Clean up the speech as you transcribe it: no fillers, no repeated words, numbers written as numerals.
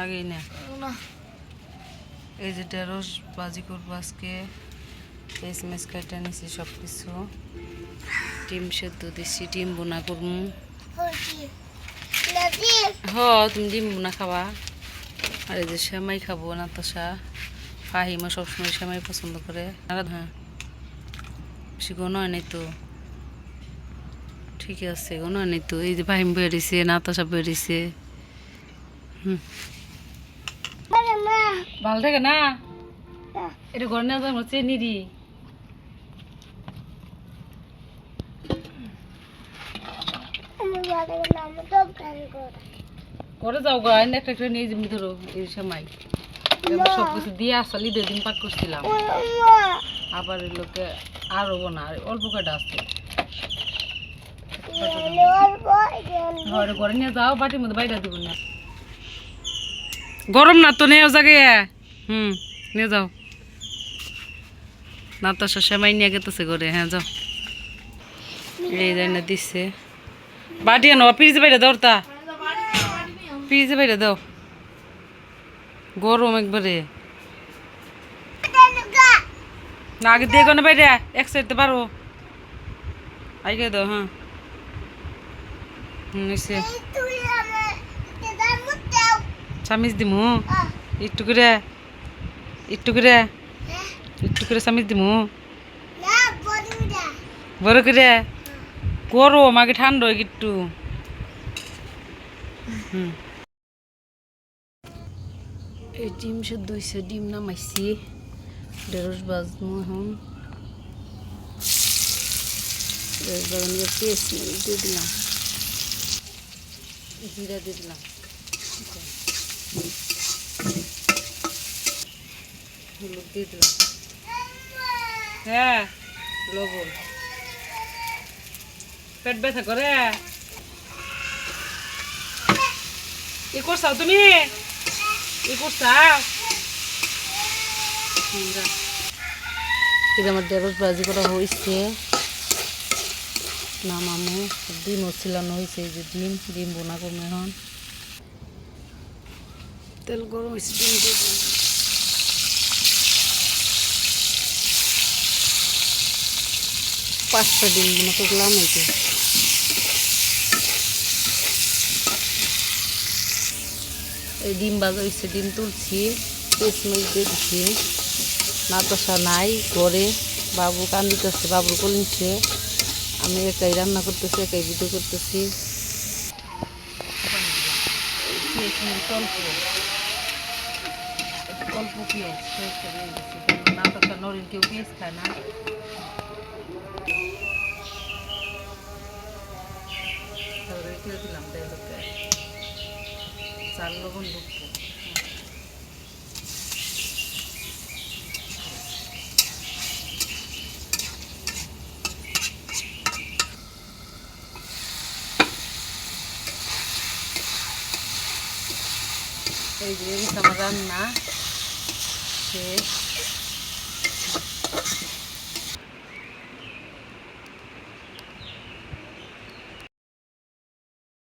আগেই না এই যে ঢেঁড়স ভাজি করবো আজকে এসএমএস কাটা নিছি সব কিছু ডিম সেদ্ধ দিচ্ছি ডিম বোনা করবো তুমি ডিম বোনা খাবা আর এই যে সেমাই খাবো নাতাশা ফাহিমা সবসময় সেমাই পছন্দ করে হ্যাঁ বেশি গণ হয় নাই তো ঠিক আছে গণ হয় নাই তো এই যে ফাহিম বেরিয়েছে নাতাশা বেরিয়েছে ভালো থাকে না এটা ঘর নেওয়া যাবো চেনি দি করে যাও গা একটা একটা নিয়ে যাবি ধরো এই সময় সব কিছু দিয়ে আসলে 2 দিন পাক করছিলাম আবার এই লোকে আর হবো না অল্প কটা আছে ঘরে নিয়ে যাও বাটির মধ্যে বাইরে দিব না গরম না তো নেও জায়গায় নিয়ে যাও নাতাশা সেমাই নিয়ে গেতেছে ঘরে হ্যাঁ যাও এই না দিচ্ছে বাটি আনো পিরিজে বাইরে দাও তা পিরিজে বাইরে দাও গরম একবারে না আগে দিয়ে গনে বাইরে এক সাইডতে পারো আগে দাও হ্যাঁ নিচে চামিচ দিমু একটু করে একটু করে একটু করে চামিচ দিমু বড় করে গরম আগে ঠান্ডা হয় একটু এই ডিম সেদ্ধ হয়েছে ডিম নামাইছি ঢেঁড়স ভাজবো এখন ঢেঁড়স বাগানিয়ে পেঁয়াজ দিয়ে দিলাম জিরা দিয়ে দিলাম হলুদ দিয়ে দিলাম হ্যাঁ লবণ পেট ব্যথা করে ই করছাও তুমি ই করছাও এটা আমার ঢেঁড়স ভাজি করা হয়েছে নামামো ডিমও ছিলানো হয়েছে এই যে ডিম বোনা করবো এখন তেল গরম হয়েছে ডিম দিয়ে 5টা ডিম বোনা করলাম এই যে এই ডিম ভাজা হয়েছে ডিম তুলছি পেঁয়াজ দিয়ে দিচ্ছি নাতাশা নাই ঘরে বাবু কান্দিতেছে বাবুর কোল নিচ্ছে আমি একাই রান্না করতেছি একাই ভিডিও করতেছি অল্প পেঁয়াজ নাতাশা নরিন কেউ পেঁয়াজ খায় না দিলাম চাল লবণ ঢুকবো এই যে আমার রান্না শেষ